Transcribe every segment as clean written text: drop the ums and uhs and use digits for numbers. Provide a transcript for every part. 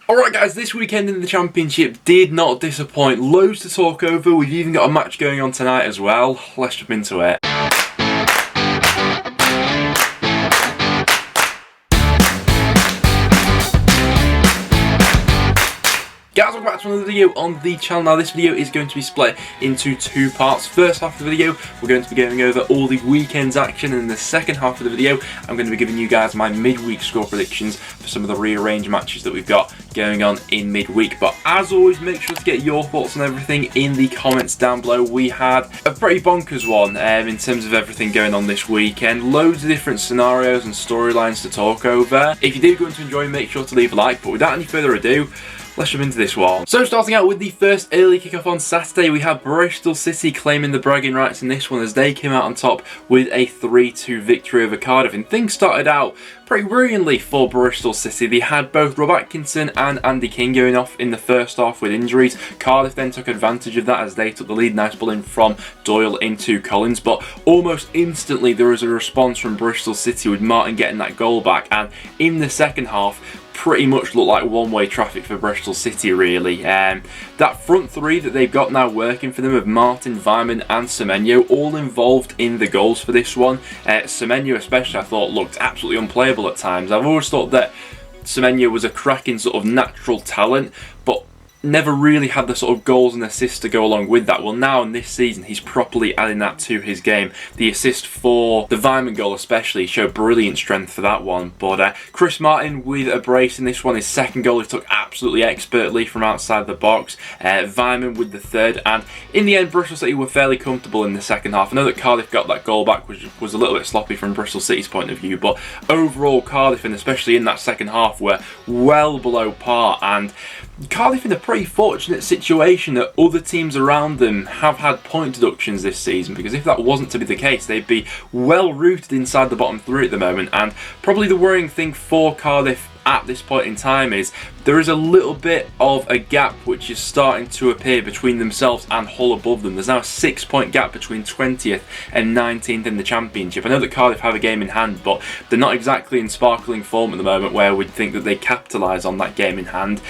Alright guys, this weekend in the Championship did not disappoint. Loads to talk over. We've even got a match going on tonight as well. Let's jump into it. Guys, welcome back to another video on the channel. Now this video is going to be split into two parts. First half of the video, we're going to be going over all the weekend's action, and in the second half of the video, I'm going to be giving you guys my midweek score predictions for some of the rearranged matches that we've got going on in midweek. But as always, make sure to get your thoughts on everything in the comments down below. We had a pretty bonkers one in terms of everything going on this weekend. Loads of different scenarios and storylines to talk over. If you did go to enjoy, make sure to leave a like. But without any further ado, let's jump into this one. So starting out with the first early kickoff on Saturday, we have Bristol City claiming the bragging rights in this one as they came out on top with a 3-2 victory over Cardiff. And things started out pretty worryingly for Bristol City. They had both Rob Atkinson and Andy King going off in the first half with injuries. Cardiff then took advantage of that as they took the lead. Nice ball in from Doyle into Collins, but almost instantly there was a response from Bristol City with Martin getting that goal back, and in the second half pretty much looked like one-way traffic for Bristol City, really. That front three that they've got now working for them of Martin, Weimann and Semenyo, all involved in the goals for this one. Semenyo especially, I thought, looked absolutely unplayable at times. I've always thought that Semenyo was a cracking sort of natural talent, but never really had the sort of goals and assists to go along with that. Well, now in this season, he's properly adding that to his game. The assist for the Weimann goal especially showed brilliant strength for that one. But Chris Martin with a brace in this one. His second goal he took absolutely expertly from outside the box. Weimann with the third. And in the end, Bristol City were fairly comfortable in the second half. I know that Cardiff got that goal back, which was a little bit sloppy from Bristol City's point of view. But overall, Cardiff, and especially in that second half, were well below par. And Cardiff in a pretty fortunate situation that other teams around them have had point deductions this season, because if that wasn't to be the case, they'd be well rooted inside the bottom three at the moment. And probably the worrying thing for Cardiff at this point in time is there is a little bit of a gap which is starting to appear between themselves and Hull above them. There's now a 6-point gap between 20th and 19th in the Championship. I know that Cardiff have a game in hand, but they're not exactly in sparkling form at the moment where we'd think that they capitalise on that game in hand.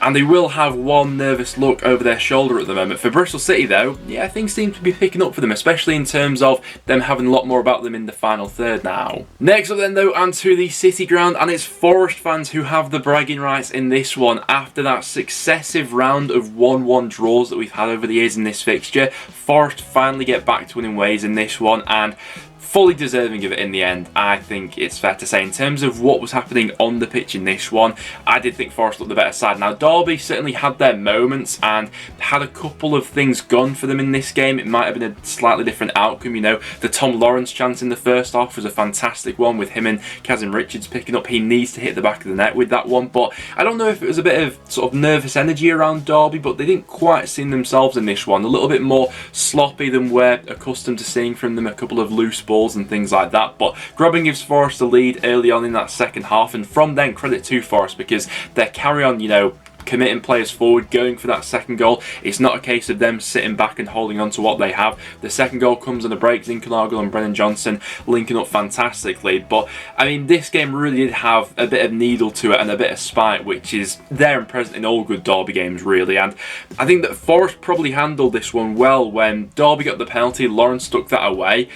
And they will have one nervous look over their shoulder at the moment. For Bristol City though, yeah, things seem to be picking up for them, especially in terms of them having a lot more about them in the final third now. Next up then though, onto the City ground, and it's Forest fans who have the bragging rights in this one after that successive round of 1-1 draws that we've had over the years in this fixture. Forest finally get back to winning ways in this one, and fully deserving of it in the end, I think it's fair to say. In terms of what was happening on the pitch in this one, I did think Forest looked the better side. Now, Derby certainly had their moments and had a couple of things gone for them in this game. It might have been a slightly different outcome. You know, the Tom Lawrence chance in the first half was a fantastic one with him and Kazim Richards picking up. He needs to hit the back of the net with that one, but I don't know if it was a bit of sort of nervous energy around Derby, but they didn't quite see themselves in this one. A little bit more sloppy than we're accustomed to seeing from them, a couple of loose balls and things like that. But Grubbin gives Forest the lead early on in that second half, and from then credit to Forest because they carry on, you know, committing players forward, going for that second goal. It's not a case of them sitting back and holding on to what they have. The second goal comes on a break. Zinkernagel and Brennan Johnson linking up fantastically. But I mean, this game really did have a bit of needle to it and a bit of spite, which is there and present in all good Derby games, really. And I think that Forest probably handled this one well. When Derby got the penalty, Lawrence took that away,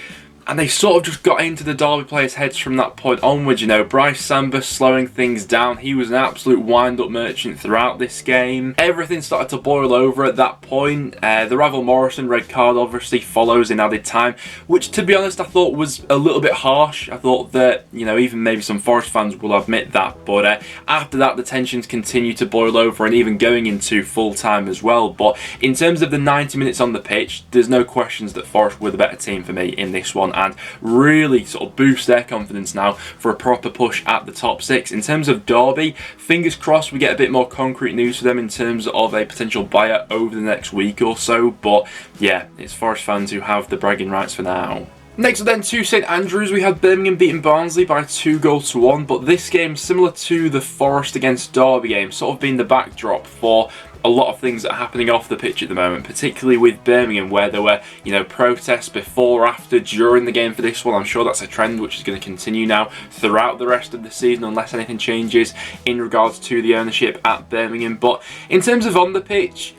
and they sort of just got into the Derby players' heads from that point onwards. You know, Bryce Samba slowing things down. He was an absolute wind-up merchant throughout this game. Everything started to boil over at that point. The Ravel Morrison red card obviously follows in added time, which, to be honest, I thought was a little bit harsh. I thought that, you know, even maybe some Forest fans will admit that. But after that, the tensions continue to boil over, and even going into full-time as well. But in terms of the 90 minutes on the pitch, there's no questions that Forest were the better team for me in this one, and really sort of boost their confidence now for a proper push at the top six. In terms of Derby, fingers crossed we get a bit more concrete news for them in terms of a potential buyer over the next week or so. But yeah, it's Forest fans who have the bragging rights for now. Next up then to St Andrews, we had Birmingham beating Barnsley by 2-1, but this game, similar to the Forest against Derby game, sort of being the backdrop for a lot of things that are happening off the pitch at the moment, particularly with Birmingham, where there were, protests before, after, during the game for this one. I'm sure that's a trend which is going to continue now throughout the rest of the season, unless anything changes in regards to the ownership at Birmingham. But in terms of on the pitch,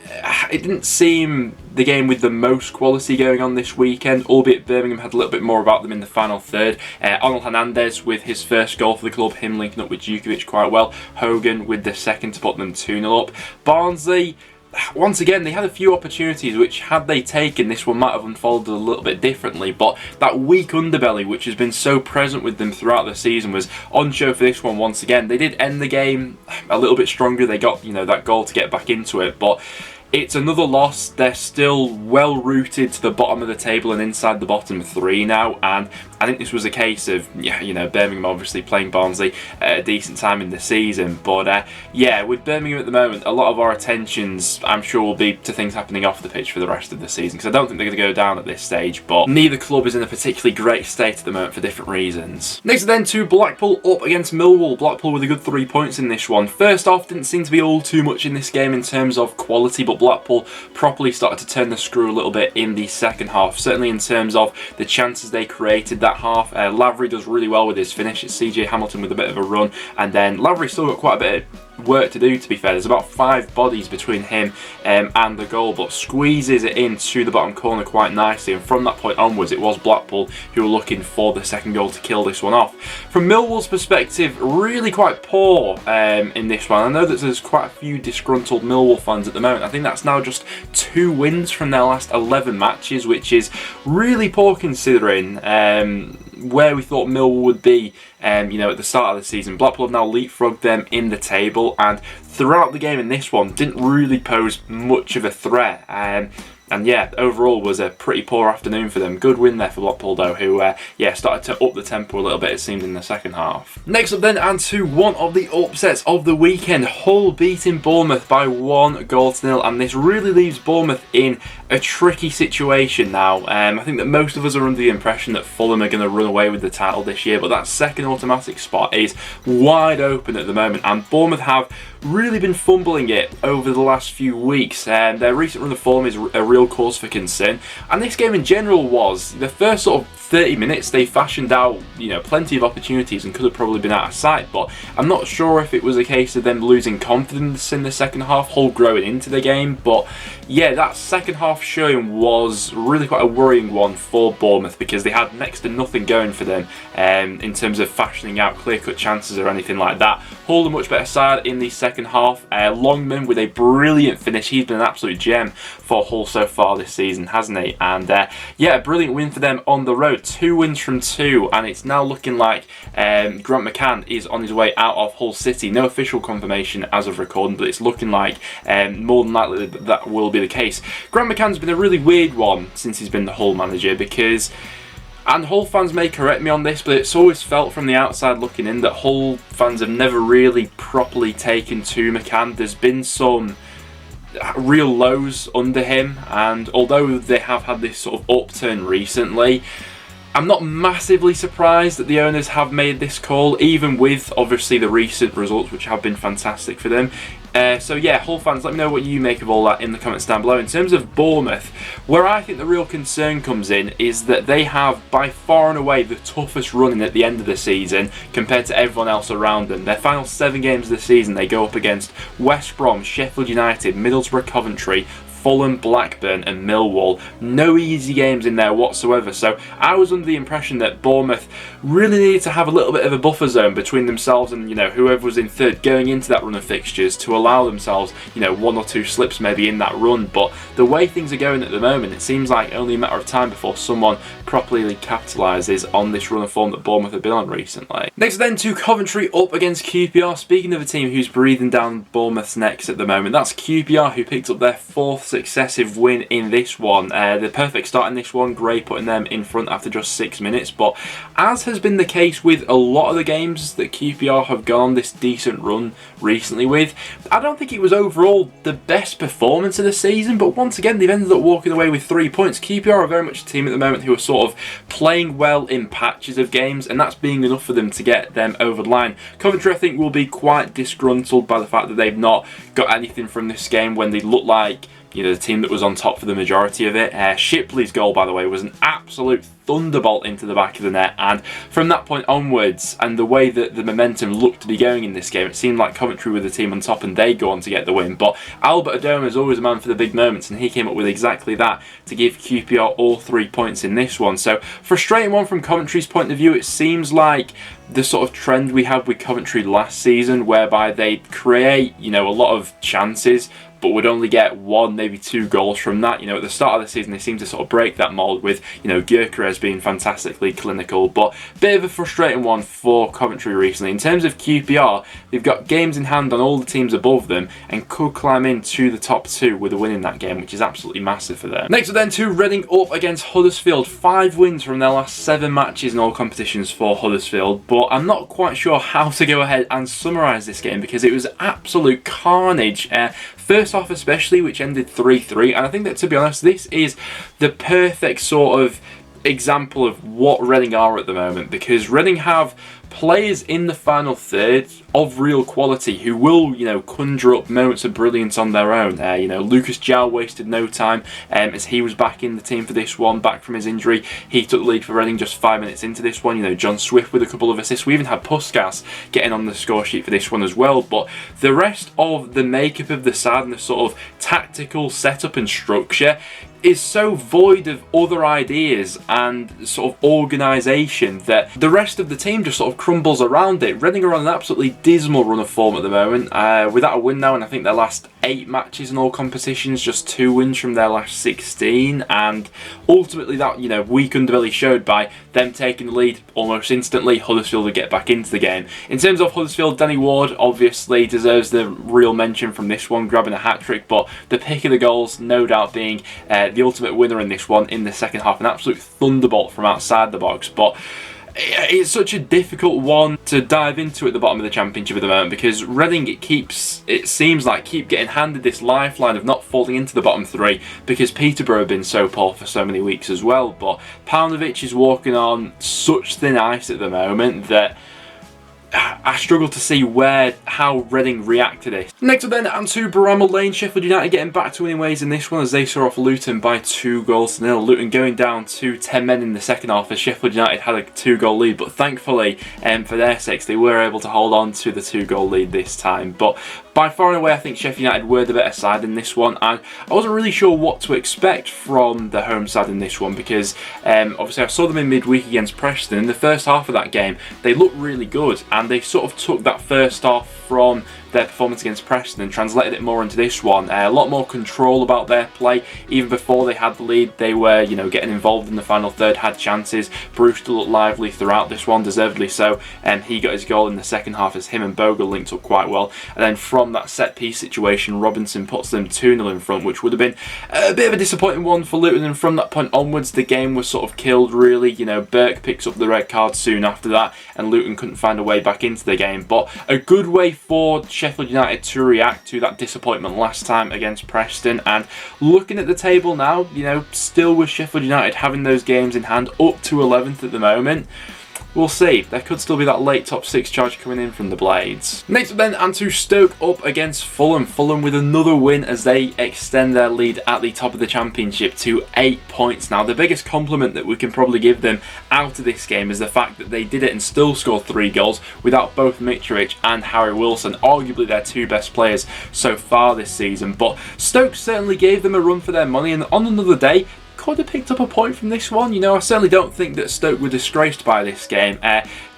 it didn't seem the game with the most quality going on this weekend, albeit Birmingham had a little bit more about them in the final third. Onel Hernandez with his first goal for the club, him linking up with Djukovic quite well. Hogan with the second to put them 2-0 up. Barnsley, once again, they had a few opportunities which, had they taken, this one might have unfolded a little bit differently, but that weak underbelly which has been so present with them throughout the season was on show for this one once again. They did end the game a little bit stronger. They got, that goal to get back into it, but it's another loss. They're still well rooted to the bottom of the table and inside the bottom three now, and I think this was a case of, Birmingham obviously playing Barnsley at a decent time in the season, but with Birmingham at the moment, a lot of our attentions, I'm sure, will be to things happening off the pitch for the rest of the season, because I don't think they're going to go down at this stage, but neither club is in a particularly great state at the moment for different reasons. Next then to Blackpool up against Millwall. Blackpool with a good 3 points in this one. First off, didn't seem to be all too much in this game in terms of quality, but Blackpool properly started to turn the screw a little bit in the second half, certainly in terms of the chances they created that half. Lavery does really well with his finish. It's CJ Hamilton with a bit of a run, and then Lavery's still got quite a bit of work to do, to be fair. There's about 5 bodies between him and the goal, but squeezes it into the bottom corner quite nicely, and from that point onwards it was Blackpool who were looking for the second goal to kill this one off. From Millwall's perspective, really quite poor in this one. I know that there's quite a few disgruntled Millwall fans at the moment. I think that's now just 2 wins from their last 11 matches, which is really poor considering where we thought Millwall would be at the start of the season. Blackpool have now leapfrogged them in the table, and throughout the game in this one didn't really pose much of a threat. And yeah, overall was a pretty poor afternoon for them. Good win there for Blackpool though, who started to up the tempo a little bit, it seemed, in the second half. Next up then, and to one of the upsets of the weekend, Hull beating Bournemouth by 1-0, and this really leaves Bournemouth in a tricky situation now. I think that most of us are under the impression that Fulham are going to run away with the title this year, but that second automatic spot is wide open at the moment, and Bournemouth have really been fumbling it over the last few weeks. Their recent run of form is a real cause for concern, and this game in general was. The first sort of 30 minutes they fashioned out plenty of opportunities and could have probably been out of sight, but I'm not sure if it was a case of them losing confidence in the second half, Hull growing into the game. But yeah, that second half showing was really quite a worrying one for Bournemouth, because they had next to nothing going for them in terms of fashioning out clear-cut chances or anything like that. Hull a much better side in the second half. Longman with a brilliant finish. He's been an absolute gem for Hull so far this season, hasn't he? And a brilliant win for them on the road. 2 wins from 2, and it's now looking like Grant McCann is on his way out of Hull City. No official confirmation as of recording, but it's looking like more than likely that will be the case. Grant McCann's been a really weird one since he's been the Hull manager, because, and Hull fans may correct me on this, but it's always felt from the outside looking in that Hull fans have never really properly taken to McCann. There's been some real lows under him, and although they have had this sort of upturn recently, I'm not massively surprised that the owners have made this call, even with obviously the recent results which have been fantastic for them. So yeah, Hull fans, let me know what you make of all that in the comments down below. In terms of Bournemouth, where I think the real concern comes in is that they have by far and away the toughest running at the end of the season compared to everyone else around them. Their final 7 games of the season, they go up against West Brom, Sheffield United, Middlesbrough, Coventry, Fulham, Blackburn and Millwall. No easy games in there whatsoever. So I was under the impression that Bournemouth really needed to have a little bit of a buffer zone between themselves and whoever was in third going into that run of fixtures, to allow themselves 1 or 2 slips maybe in that run. But the way things are going at the moment, it seems like only a matter of time before someone properly capitalises on this run of form that Bournemouth have been on recently. Next then to Coventry up against QPR. Speaking of a team who's breathing down Bournemouth's necks at the moment, that's QPR, who picked up their 4th successive win in this one. The perfect start in this one, Gray putting them in front after just 6 minutes. But as has been the case with a lot of the games that QPR have gone on this decent run recently with, I don't think it was overall the best performance of the season. But once again, they've ended up walking away with 3 points. QPR are very much a team at the moment who are sort of playing well in patches of games, and that's being enough for them to get them over the line. Coventry, I think, will be quite disgruntled by the fact that they've not got anything from this game when they look like, you know, the team that was on top for the majority of it. Shipley's goal, by the way, was an absolute thunderbolt into the back of the net, and from that point onwards, and the way that the momentum looked to be going in this game, it seemed like Coventry were the team on top and they go on to get the win. But Albert Adoma is always a man for the big moments, and he came up with exactly that to give QPR all 3 points in this one. So frustrating one from Coventry's point of view. It seems like the sort of trend we had with Coventry last season, whereby they create, you know, a lot of chances but would only get 1, maybe 2 goals from that. You know, at the start of the season, they seem to sort of break that mould with, you know, Gyökeres being fantastically clinical. But bit of a frustrating one for Coventry recently. In terms of QPR, they've got games in hand on all the teams above them and could climb into the top 2 with a win in that game, which is absolutely massive for them. Next up then to Reading up against Huddersfield. 5 wins from their last 7 matches in all competitions for Huddersfield, but I'm not quite sure how to go ahead and summarise this game because it was absolute carnage. First off especially, which ended 3-3, and I think that, to be honest, this is the perfect sort of example of what Reading are at the moment, because Reading have players in the final third of real quality who will, you know, conjure up moments of brilliance on their own. You know, Lucas Jow wasted no time as he was back in the team for this one, back from his injury. He took the lead for Reading just 5 minutes into this one. You know, John Swift with a couple of assists. We even had Puskas getting on the score sheet for this one as well. But the rest of the makeup of the side and the sort of tactical setup and structure is so void of other ideas and sort of organisation that the rest of the team just sort of crumbles around it. Reading are on an absolutely dismal run of form at the moment, without a win now, and I think their last 8 matches in all competitions, just 2 wins from their last 16, and ultimately that, you know, weak underbelly showed by them taking the lead almost instantly. Huddersfield would get back into the game. In terms of Huddersfield, Danny Ward obviously deserves the real mention from this one, grabbing a hat-trick, but the pick of the goals no doubt being the ultimate winner in this one in the second half, an absolute thunderbolt from outside the box. But it's such a difficult one to dive into at the bottom of the Championship at the moment, because Reading, it seems like keep getting handed this lifeline of not falling into the bottom 3 because Peterborough have been so poor for so many weeks as well. But Paunovic is walking on such thin ice at the moment that I struggle to see how Reading react to this. Next up then, and to Bramall Lane. Sheffield United getting back to winning ways in this one as they saw off Luton by 2-0. Luton going down to 10 men in the second half as Sheffield United had a 2-goal lead, but thankfully for their sakes they were able to hold on to the 2-goal lead this time. But by far and away, I think Sheff United were the better side in this one, and I wasn't really sure what to expect from the home side in this one because obviously I saw them in midweek against Preston. In the first half of that game, they looked really good, and they sort of took that first half from their performance against Preston and translated it more into this one. A lot more control about their play. Even before they had the lead, they were, you know, getting involved in the final third, had chances. Brewster looked lively throughout this one, deservedly so, and he got his goal in the second half as him and Bogle linked up quite well. And then from that set piece situation, Robinson puts them 2-0 in front, which would have been a bit of a disappointing one for Luton. And from that point onwards, the game was sort of killed, really. You know, Burke picks up the red card soon after that, and Luton couldn't find a way back into the game. But a good way for Sheffield United to react to that disappointment last time against Preston. And looking at the table now, you know, still with Sheffield United having those games in hand, up to 11th at the moment. We'll see. There could still be that late top 6 charge coming in from the Blades. Next up then, and to Stoke up against Fulham. Fulham with another win as they extend their lead at the top of the Championship to 8 points. Now, the biggest compliment that we can probably give them out of this game is the fact that they did it and still scored 3 goals without both Mitrovic and Harry Wilson, arguably their 2 best players so far this season. But Stoke certainly gave them a run for their money, and on another day, could have picked up a point from this one. You know, I certainly don't think that Stoke were disgraced by this game.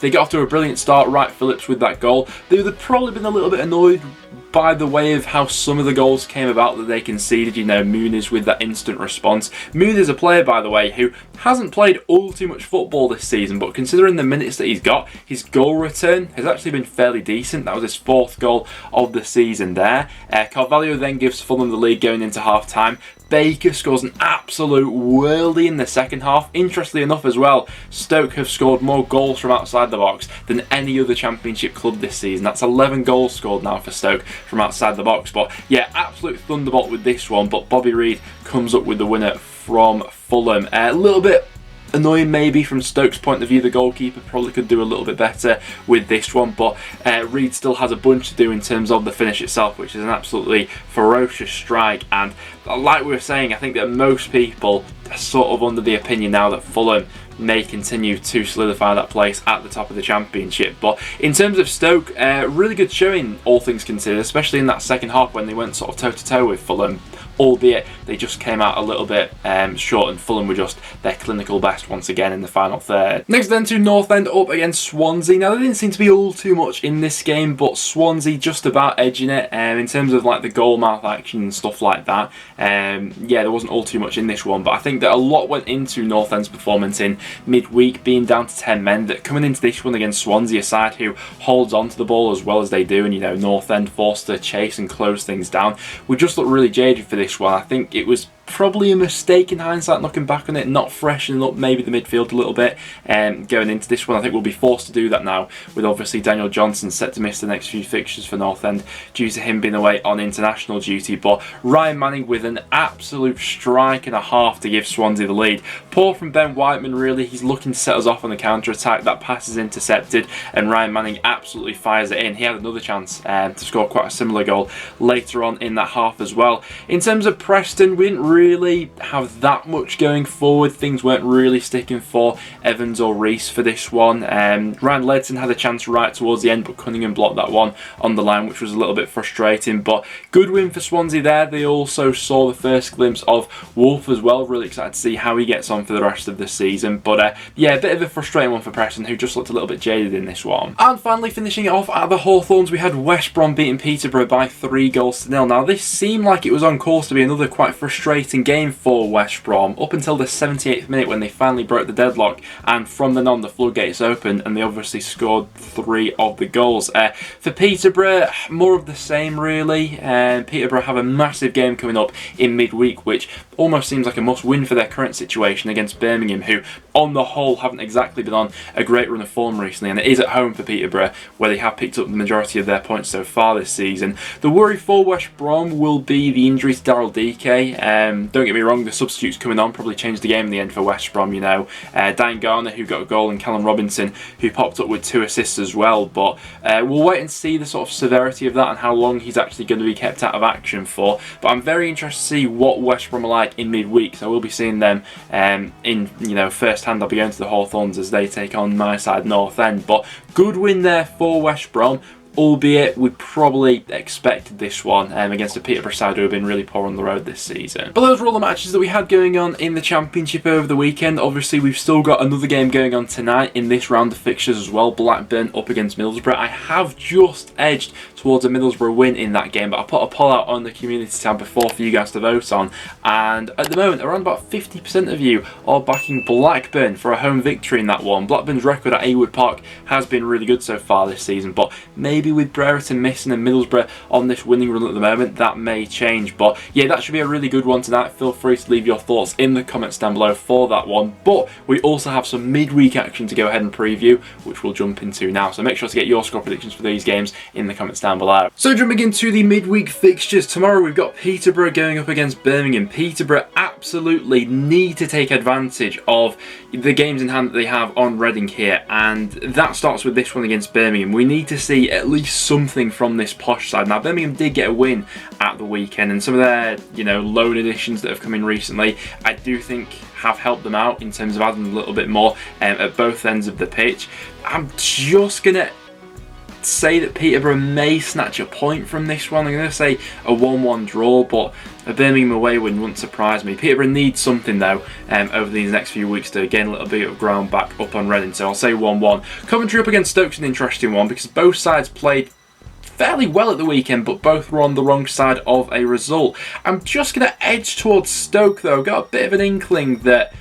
They got off to a brilliant start. Wright Phillips with that goal. They would have probably been a little bit annoyed by the way of how some of the goals came about that they conceded. You know, Muniz with that instant response. Muniz is a player, by the way, who hasn't played all too much football this season, but considering the minutes that he's got, his goal return has actually been fairly decent. That was his 4th goal of the season there. Carvalho then gives Fulham the lead going into half-time. Baker scores an absolute worldie in the second half. Interestingly enough as well, Stoke have scored more goals from outside the box than any other Championship club this season. That's 11 goals scored now for Stoke from outside the box. But yeah, absolute thunderbolt with this one. But Bobby Reid comes up with the winner from Fulham. A little bit annoying maybe from Stoke's point of view. The goalkeeper probably could do a little bit better with this one, but Reid still has a bunch to do in terms of the finish itself, which is an absolutely ferocious strike. And like we were saying, I think that most people are sort of under the opinion now that Fulham may continue to solidify that place at the top of the Championship. But in terms of Stoke, really good showing, all things considered, especially in that second half when they went sort of toe-to-toe with Fulham, albeit they just came out a little bit short, and Fulham were just their clinical best once again in the final third. Next then to North End up against Swansea. Now, there didn't seem to be all too much in this game, but Swansea just about edging it in terms of like the goal mouth action and stuff like that. Yeah, there wasn't all too much in this one, but I think that a lot went into North End's performance in midweek, being down to 10 men, that coming into this one against Swansea, a side who holds on to the ball as well as they do, and you know, North End forced to chase and close things down, we just looked really jaded for this one. I think it was probably a mistake in hindsight looking back on it, not freshening up maybe the midfield a little bit going into this one. I think we'll be forced to do that now, with obviously Daniel Johnson set to miss the next few fixtures for North End due to him being away on international duty. But Ryan Manning with an absolute strike and a half to give Swansea the lead. Poor from Ben Whiteman really, he's looking to set us off on the counter-attack. That pass is intercepted and Ryan Manning absolutely fires it in. He had another chance to score quite a similar goal later on in that half as well. In terms of Preston, we didn't really have that much going forward. Things weren't really sticking for Evans or Reese for this one. Ryan Ledson had a chance right towards the end, but Cunningham blocked that one on the line, which was a little bit frustrating. But good win for Swansea there. They also saw the first glimpse of Wolf as well. Really excited to see how he gets on for the rest of the season. But yeah, a bit of a frustrating one for Preston, who just looked a little bit jaded in this one. And finally finishing it off at the Hawthorns, we had West Brom beating Peterborough by 3-0. Now this seemed like it was on course to be another quite frustrating game for West Brom up until the 78th minute when they finally broke the deadlock, and from then on the floodgates opened and they obviously scored 3 of the goals. For Peterborough, more of the same really. Peterborough have a massive game coming up in midweek, which almost seems like a must-win for their current situation against Birmingham, who on the whole haven't exactly been on a great run of form recently, and it is at home for Peterborough where they have picked up the majority of their points so far this season. The worry for West Brom will be the injury to Daryl Dike. Don't get me wrong, the substitutes coming on probably changed the game in the end for West Brom, you know. Dan Garner, who got a goal, and Callum Robinson, who popped up with 2 assists as well. But we'll wait and see the sort of severity of that and how long he's actually going to be kept out of action for. But I'm very interested to see what West Brom are like in midweek, so I will be seeing them in, you know, first hand. I'll be going to the Hawthorns as they take on my side, North End. But good win there for West Brom, albeit we probably expected this one against a Peterborough side who have been really poor on the road this season. But those were all the matches that we had going on in the Championship over the weekend. Obviously, we've still got another game going on tonight in this round of fixtures as well. Blackburn up against Middlesbrough. I have just edged towards a Middlesbrough win in that game, but I put a poll out on the community tab before for you guys to vote on, and at the moment around about 50% of you are backing Blackburn for a home victory in that one. Blackburn's record at Aywood Park has been really good so far this season, but maybe with Brereton missing and Middlesbrough on this winning run at the moment, that may change. But yeah, that should be a really good one tonight. Feel free to leave your thoughts in the comments down below for that one. But we also have some midweek action to go ahead and preview, which we'll jump into now. So make sure to get your score predictions for these games in the comments down below. So jumping into the midweek fixtures, tomorrow we've got Peterborough going up against Birmingham. Peterborough absolutely need to take advantage of the games in hand that they have on Reading here, and that starts with this one against Birmingham. We need to see at least something from this posh side. Now, Birmingham did get a win at the weekend, and some of their, you know, loan additions that have come in recently, I do think have helped them out in terms of adding a little bit more at both ends of the pitch. I'm just gonna say that Peterborough may snatch a point from this one. I'm going to say a 1-1 draw, but a Birmingham away win wouldn't surprise me. Peterborough needs something though over these next few weeks to gain a little bit of ground back up on Reading, so I'll say 1-1. Coventry up against Stoke's an interesting one because both sides played fairly well at the weekend, but both were on the wrong side of a result. I'm just going to edge towards Stoke though. Got a bit of an inkling that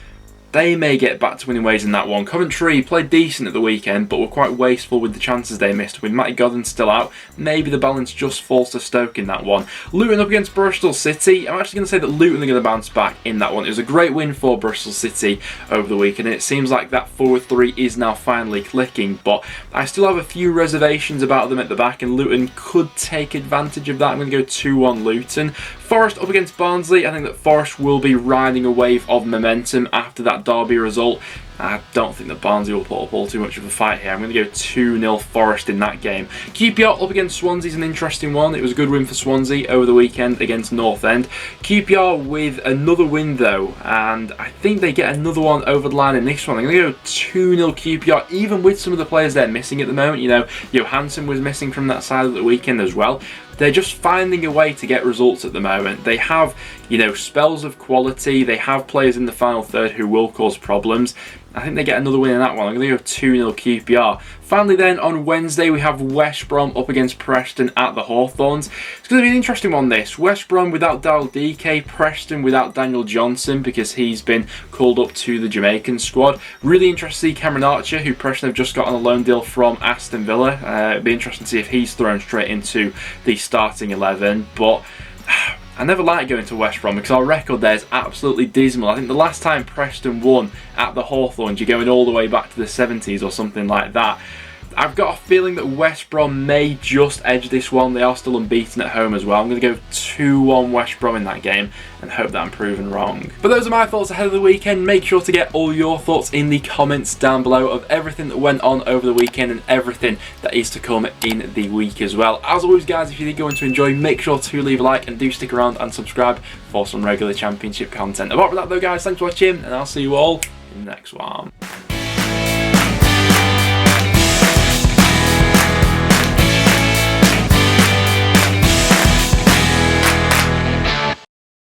they may get back to winning ways in that one. Coventry played decent at the weekend, but were quite wasteful with the chances they missed. With Matty Godden still out, maybe the balance just falls to Stoke in that one. Luton up against Bristol City. I'm actually going to say that Luton are going to bounce back in that one. It was a great win for Bristol City over the weekend, and it seems like that forward three is now finally clicking, but I still have a few reservations about them at the back, and Luton could take advantage of that. I'm going to go 2-1 Luton. Forest up against Barnsley. I think that Forest will be riding a wave of momentum after that Derby result. I don't think that Barnsley will put up all too much of a fight here. I'm going to go 2-0 Forest in that game. QPR up against Swansea is an interesting one. It was a good win for Swansea over the weekend against North End. QPR with another win though, and I think they get another one over the line in this one. I'm going to go 2-0 QPR, even with some of the players they're missing at the moment. You know, Johansson was missing from that side of the weekend as well. They're just finding a way to get results at the moment. They have, you know, spells of quality. They have players in the final third who will cause problems. I think they get another win in that one. I'm going to go 2-0 QPR. Finally then, on Wednesday, we have West Brom up against Preston at the Hawthorns. It's going to be an interesting one, this. West Brom without Daryl DK, Preston without Daniel Johnson because he's been called up to the Jamaican squad. Really interesting to see Cameron Archer, who Preston have just got on a loan deal from Aston Villa. It'd be interesting to see if he's thrown straight into the starting 11, but I never like going to West Brom because our record there is absolutely dismal. I think the last time Preston won at the Hawthorns, you're going all the way back to the 70s or something like that. I've got a feeling that West Brom may just edge this one. They are still unbeaten at home as well. I'm going to go 2-1 West Brom in that game and hope that I'm proven wrong. But those are my thoughts ahead of the weekend. Make sure to get all your thoughts in the comments down below of everything that went on over the weekend and everything that is to come in the week as well. As always guys, if you did go on to enjoy, make sure to leave a like and do stick around and subscribe for some regular Championship content. Apart from that though guys, thanks for watching and I'll see you all in the next one.